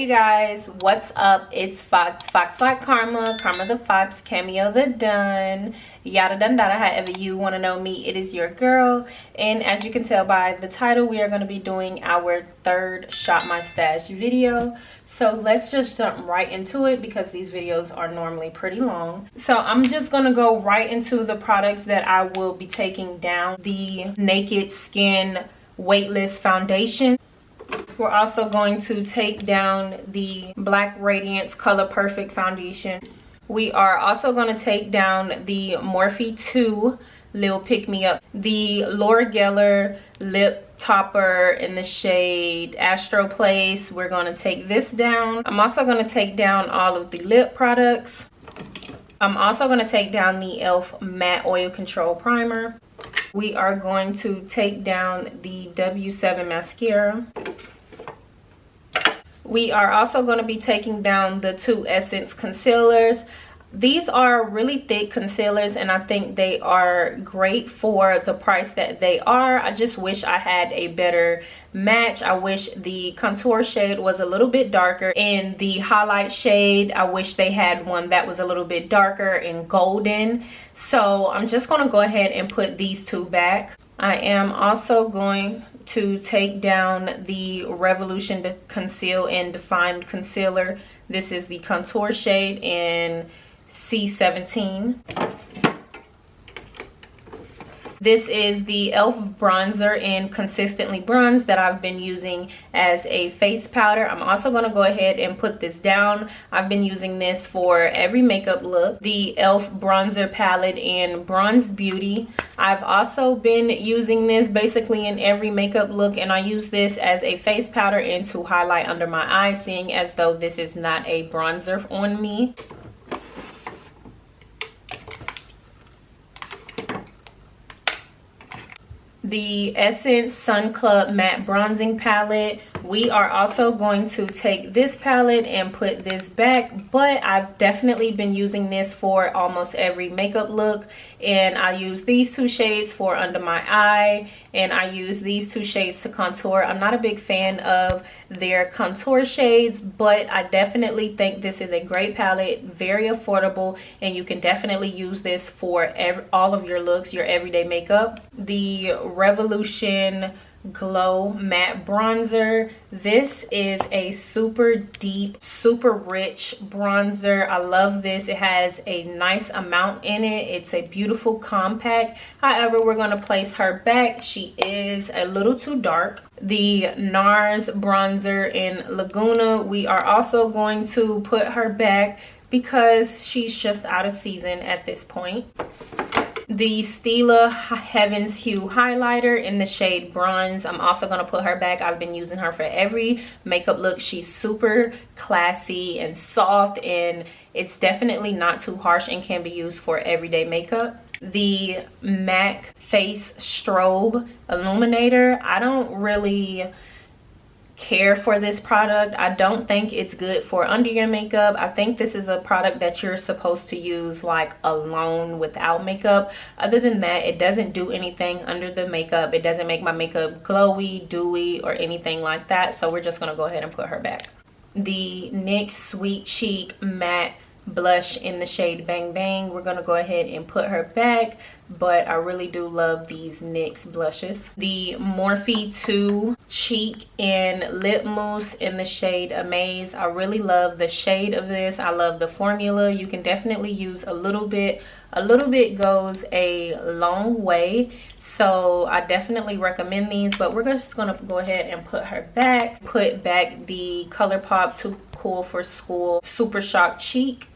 you guys, what's up? It's Fox like Karma the Fox, Cameo the Done, yada dun dada, however you want to know me. It is your girl, and as you can tell by the title, we are going to be doing our third Shop My Stash video. So let's just jump right into it because these videos are normally pretty long. So I'm just going to go right into the products that I will be taking down. The Naked Skin Weightless Foundation. We're also going to take down the Black Radiance Color Perfect Foundation. We are also going to take down the Morphe 2 Lil Pick Me Up. The Laura Geller Lip Topper in the shade Astro Place. We're going to take this down. I'm also going to take down all of the lip products. I'm also going to take down the e.l.f. Matte Oil Control Primer. We are going to take down the W7 mascara. We are also going to be taking down the two Essence concealers. These are really thick concealers and I think they are great for the price that they are. I just wish I had a better match. I wish the contour shade was a little bit darker, and the highlight shade, I wish they had one that was a little bit darker and golden. So I'm just going to go ahead and put these two back. I am also going to take down the Revolution Conceal and Define Concealer. This is the contour shade in C17. This is the e.l.f. bronzer in Consistently Bronze that I've been using as a face powder. I'm also going to go ahead and put this down. I've been using this for every makeup look. The e.l.f. bronzer palette in Bronze Beauty. I've also been using this basically in every makeup look, and I use this as a face powder and to highlight under my eyes, seeing as though this is not a bronzer on me. The Essence Sun Club Matte Bronzing Palette. We are also going to take this palette and put this back, but I've definitely been using this for almost every makeup look, and I use these two shades for under my eye, and I use these two shades to contour. I'm not a big fan of their contour shades, but I definitely think this is a great palette, very affordable, and you can definitely use this for all of your looks, your everyday makeup. The Revolution Glow Matte Bronzer. This is a super deep, super rich bronzer. I love this. It has a nice amount in it. It's a beautiful compact. However, we're going to place her back. She is a little too dark. The NARS bronzer in Laguna. We are also going to put her back because she's just out of season at this point. The Stila Heaven's Hue highlighter in the shade Bronze. I'm also going to put her back. I've been using her for every makeup look. She's super classy and soft, and it's definitely not too harsh and can be used for everyday makeup. The MAC Face Strobe Illuminator. I don't really care for this product. I don't think it's good for under your makeup. I think this is a product that you're supposed to use like alone without makeup. Other than that, it doesn't do anything under the makeup. It doesn't make my makeup glowy, dewy, or anything like that. So we're just going to go ahead and put her back. The NYX Sweet Cheek Matte Blush in the shade Bang Bang. We're going to go ahead and put her back, but I really do love these NYX blushes. The Morphe 2 Cheek and Lip Mousse in the shade Amaze. I really love the shade of this. I love the formula. You can definitely use a little bit. A little bit goes a long way, so I definitely recommend these, but we're just going to go ahead and put her back. Put back the ColourPop Too Cool for School Super Shock Cheek.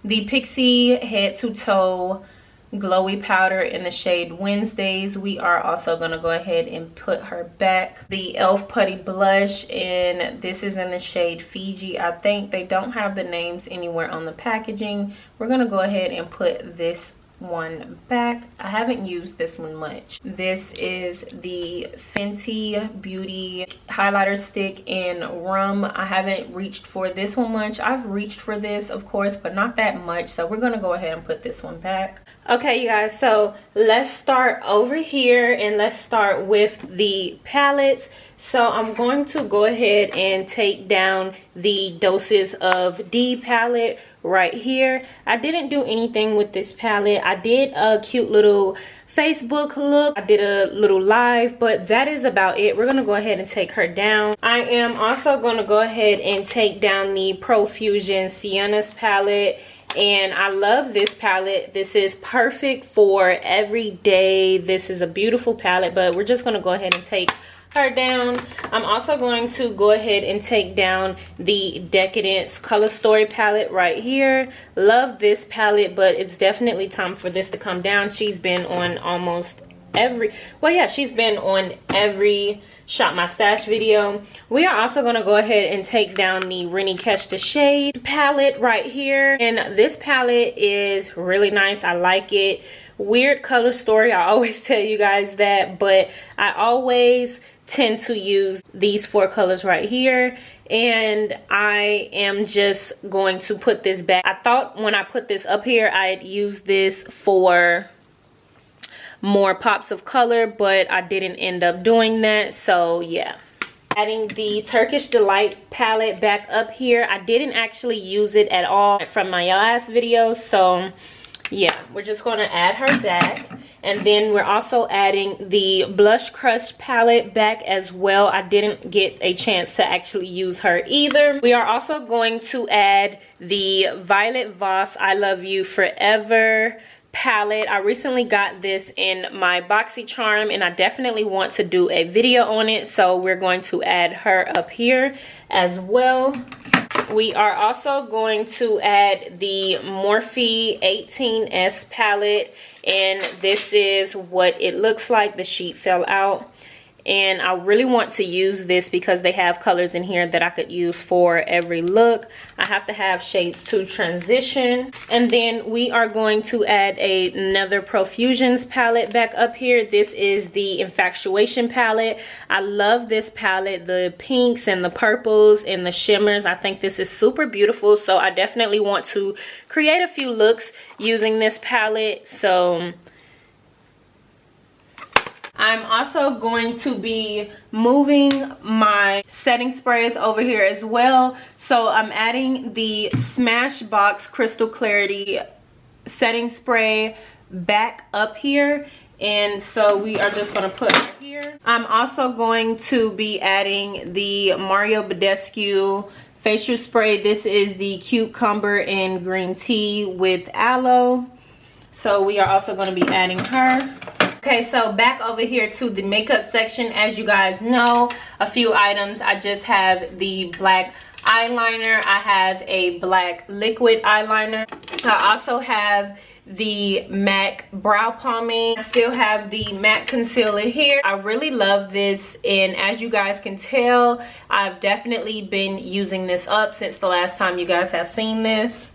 The Pixi Head to Toe Glowy Powder in the shade Wednesdays. We are also going to go ahead and put her back. The e.l.f. Putty Blush, and this is in the shade Fiji. I think they don't have the names anywhere on the packaging. We're going to go ahead and put this one back. I haven't used this one much. This is the Fenty Beauty highlighter stick in Rum. I haven't reached for this one much. I've reached for this, of course, but not that much. So we're gonna go ahead and put this one back. Okay, you guys, so let's start over here and let's start with the palettes. So I'm going to go ahead and take down the Doses of D palette right here. I didn't do anything with this palette. I did a cute little Facebook look. I did a little live, but that is about it. We're gonna go ahead and take her down. I am also gonna go ahead and take down the Profusion Sienna's palette. And I love this palette. This is perfect for every day. This is a beautiful palette, but we're just gonna go ahead and take her down. I'm also going to go ahead and take down the Decadence Color Story palette right here. Love this palette, but it's definitely time for this to come down. She's been on almost every, well, yeah, she's been on every Shop My Stash video. We are also going to go ahead and take down the Rennie Catch the Shade palette right here. And this palette is really nice. I like it. Weird color story. I always tell you guys that, but I always tend to use these 4 colors right here. And I am just going to put this back. I thought when I put this up here, I'd use this for more pops of color, but I didn't end up doing that. So yeah, adding the Turkish Delight palette back up here. I didn't actually use it at all from my last video, so yeah, we're just going to add her back. And then we're also adding the Blush Crush palette back as well. I didn't get a chance to actually use her either. We are also going to add the Violet Voss I Love You Forever palette. I recently got this in my BoxyCharm and I definitely want to do a video on it, so we're going to add her up here as well. We are also going to add the Morphe 18S palette, and this is what it looks like. The sheet fell out. And I really want to use this because they have colors in here that I could use for every look. I have to have shades to transition. And then we are going to add another Profusions palette back up here. This is the Infatuation palette. I love this palette, the pinks and the purples and the shimmers. I think this is super beautiful. So I definitely want to create a few looks using this palette. So I'm also going to be moving my setting sprays over here as well. So I'm adding the Smashbox Crystal Clarity setting spray back up here. And so we are just going to put it here. I'm also going to be adding the Mario Badescu facial spray. This is the Cucumber and Green Tea with Aloe. So we are also going to be adding her. Okay, so back over here to the makeup section. As you guys know, a few items. I just have the black eyeliner. I have a black liquid eyeliner. I also have the MAC brow pomade. I still have the MAC concealer here. I really love this, and as you guys can tell, I've definitely been using this up since the last time you guys have seen this.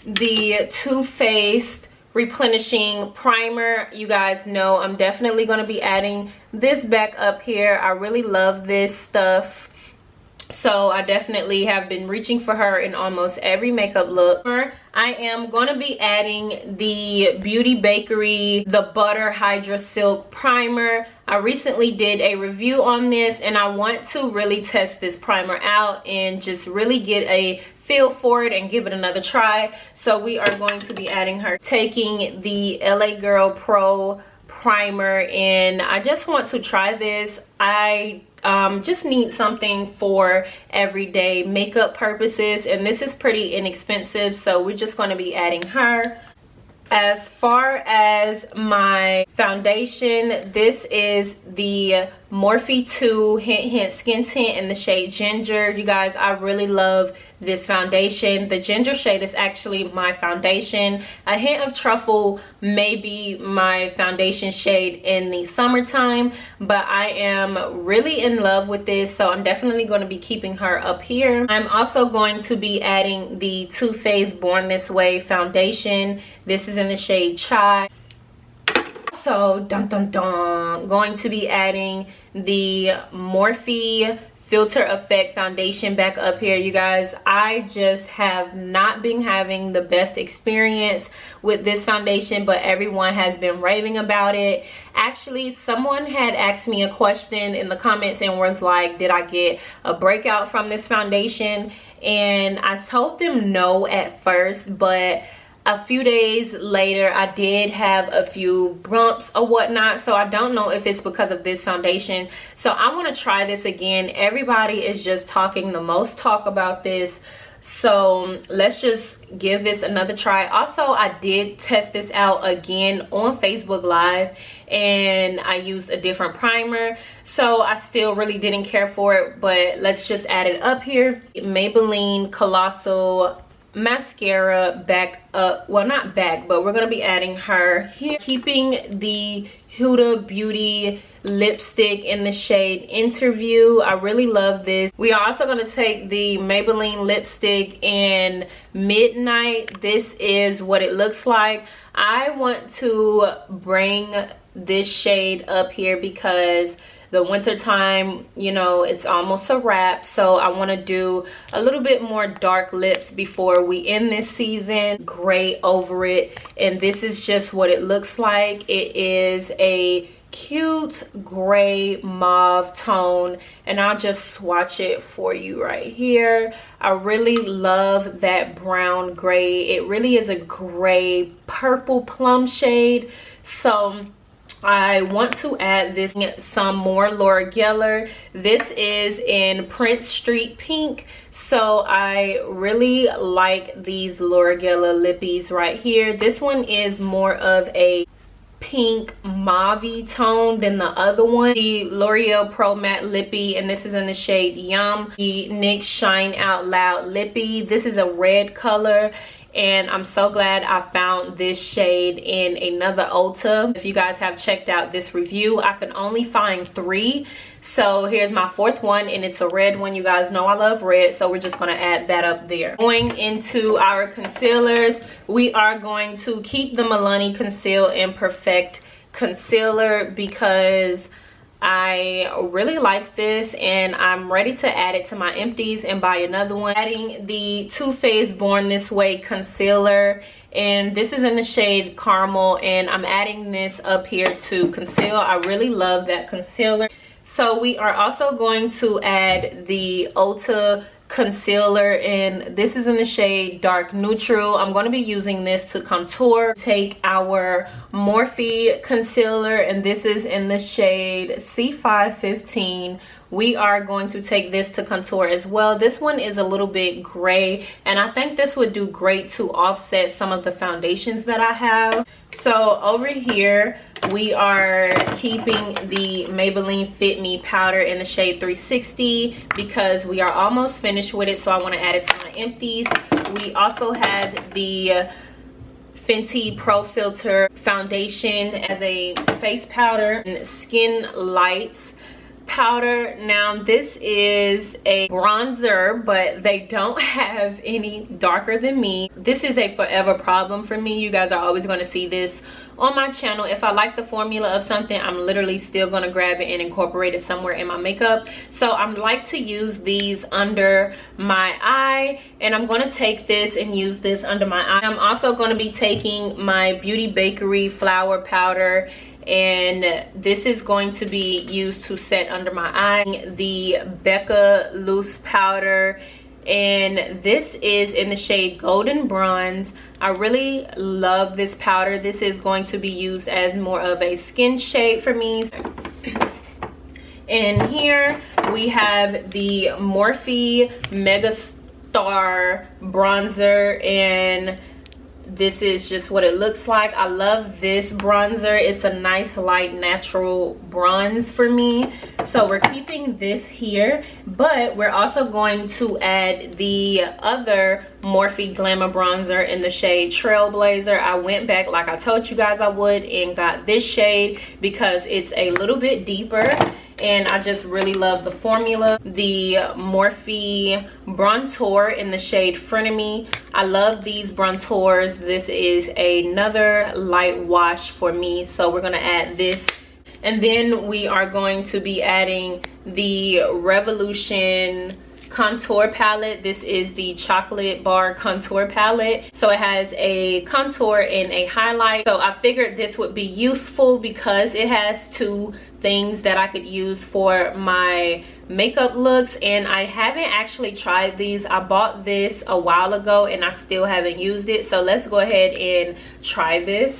The Too Faced Replenishing Primer. You guys know I'm definitely going to be adding this back up here. I really love this stuff, so I definitely have been reaching for her in almost every makeup look. I am going to be adding the Beauty Bakery The Butter Hydra Silk Primer. I recently did a review on this, and I want to really test this primer out and just really get a feel for it and give it another try. So we are going to be adding her. Taking the LA Girl Pro Primer, and I just want to try this. I just need something for everyday makeup purposes, and this is pretty inexpensive, so we're just going to be adding her. As far as my foundation, this is the Morphe 2 Hint Hint Skin Tint in the shade Ginger. You guys, I really love this foundation. The ginger shade is actually my foundation. A hint of truffle may be my foundation shade in the summertime, but I am really in love with this, so I'm definitely going to be keeping her up here. I'm also going to be adding the Too Faced Born This Way foundation. This is in the shade Chai. So going to be adding the Morphe Filter Effect foundation back up here. You guys, I just have not been having the best experience with this foundation, but everyone has been raving about it. Actually, someone had asked me a question in the comments and was like, did I get a breakout from this foundation? And I told them no at first, but a few days later I did have a few bumps or whatnot, so I don't know if it's because of this foundation. So I want to try this again. Everybody is just talking the most talk about this, so let's just give this another try. Also, I did test this out again on Facebook Live and I used a different primer, so I still really didn't care for it, but let's just add it up here. Maybelline Colossal mascara back up, well, not back, but we're going to be adding her here, keeping the Huda Beauty lipstick in the shade Interview. I really love this. We are also going to take the Maybelline lipstick in Midnight. This is what it looks like. I want to bring this shade up here because the winter time, you know, it's almost a wrap, so I want to do a little bit more dark lips before we end this season. Gray over it, and this is just what it looks like. It is a cute gray mauve tone, and I'll just swatch it for you right here. I really love that brown gray. It really is a gray purple plum shade, so I want to add this some more Laura Geller. This is in Prince Street Pink, so I really like these Laura Geller lippies right here. This one is more of a pink mauve tone than the other one. The L'Oreal Pro Matte Lippy, and this is in the shade Yum. The NYX Shine Out Loud Lippy, this is a red color, and I'm so glad I found this shade in another Ulta. If you guys have checked out this review, I could only find 3. So here's my 4th one, and it's a red one. You guys know I love red, so we're just going to add that up there. Going into our concealers, we are going to keep the Milani Conceal and Perfect concealer because I really like this and I'm ready to add it to my empties and buy another one. Adding the Too Faced Born This Way concealer, and this is in the shade Caramel, and I'm adding this up here to conceal. I really love that concealer. So we are also going to add the Ulta concealer, and this is in the shade Dark Neutral. I'm going to be using this to contour. Take our Morphe concealer, and this is in the shade C515. We are going to take this to contour as well. This one is a little bit gray, and I think this would do great to offset some of the foundations that I have. So over here we are keeping the Maybelline Fit Me powder in the shade 360 because we are almost finished with it, so I want to add it to my empties. We also have the Fenty Pro Filter foundation as a face powder, and Skin Lights powder. Now this is a bronzer, but they don't have any darker than me. This is a forever problem for me. You guys are always going to see this on my channel. If I like the formula of something, I'm literally still going to grab it and incorporate it somewhere in my makeup. So I like to use these under my eye, and I'm going to take this and use this under my eye. I'm also going to be taking my Beauty Bakery flour powder, and this is going to be used to set under my eye. The Becca loose powder, and this is in the shade Golden Bronze. I really love this powder. This is going to be used as more of a skin shade for me. And here we have the Morphe Mega Star bronzer, and this is just what it looks like. I love this bronzer. It's a nice light natural bronze for me, so we're keeping this here, but we're also going to add the other Morphe Glamour bronzer in the shade Trailblazer. I went back like I told you guys I would and got this shade because it's a little bit deeper and I just really love the formula. The Morphe Bronzer in the shade Frenemy. I love these bronzers. This is another light wash for me, so we're gonna add this. And then we are going to be adding the Revolution contour palette. This is the chocolate bar contour palette, so it has a contour and a highlight. So I figured this would be useful because it has two things that I could use for my makeup looks, and I haven't actually tried these. I bought this a while ago and I still haven't used it, so let's go ahead and try this.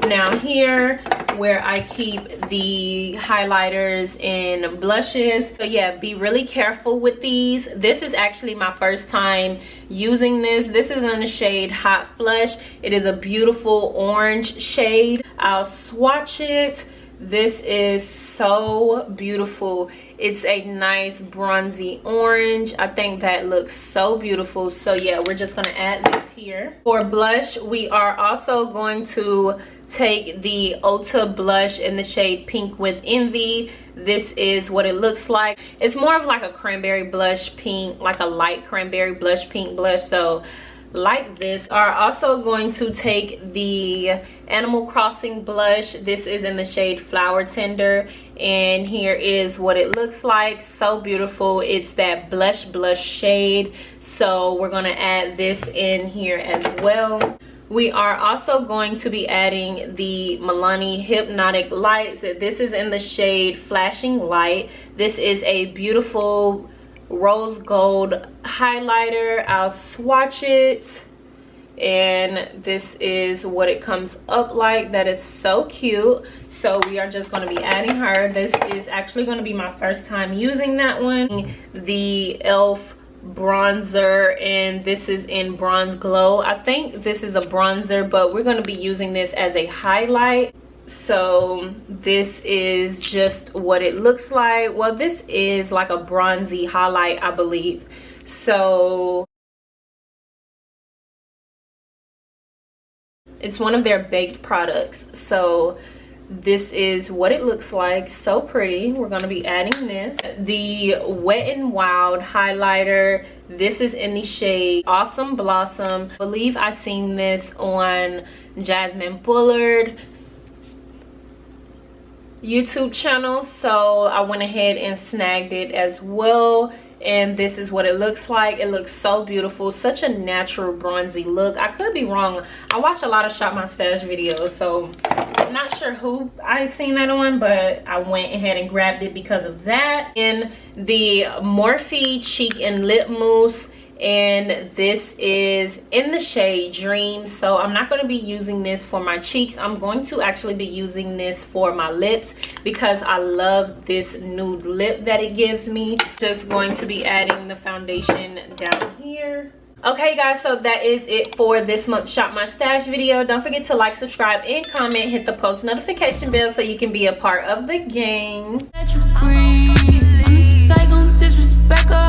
Now here where I keep the highlighters and blushes, so yeah, be really careful with these. This is actually my first time using this. This is in the shade Hot Flush. It is a beautiful orange shade. I'll swatch it. This is so beautiful. It's a nice bronzy orange. I think that looks so beautiful. So yeah, we're just gonna add this here. For blush, we are also going to take the Ulta Blush in the shade Pink with Envy. This is what it looks like. It's more of like a cranberry blush pink, like a light cranberry blush pink blush, so like this. Are also going to take the Animal Crossing blush. This is in the shade Flower Tender, and here is what it looks like. So beautiful. It's that blush shade, so we're gonna add this in here as well. We are also going to be adding the Milani Hypnotic Lights. This is in the shade Flashing Light. This is a beautiful rose gold highlighter. I'll swatch it, and this is what it comes up like. That is so cute. So we are just going to be adding her. This is actually going to be my first time using that one. The e.l.f. bronzer, and this is in Bronze Glow. I think this is a bronzer, but we're going to be using this as a highlight. So this is just what it looks like. Well, this is like a bronzy highlight, I believe. So it's one of their baked products. So this is what it looks like. So pretty. We're going to be adding this. The Wet n Wild highlighter. This is in the shade Awesome Blossom. I believe I've seen this on Jasmine Bullard YouTube channel, so I went ahead and snagged it as well, and this is what it looks like. It looks so beautiful. Such a natural bronzy look. I could be wrong. I watch a lot of Shop My Stash videos, so I'm not sure who I seen that on, but I went ahead and grabbed it because of that. In the Morphe Cheek and Lip Mousse, and this is in the shade Dream. So I'm not going to be using this for my cheeks. I'm going to actually be using this for my lips because I love this nude lip that it gives me. Just going to be adding the foundation down here. Okay guys, so that is it for this month's Shop My Stash video. Don't forget to like, subscribe, and comment. Hit the post notification bell so you can be a part of the gang. Becca.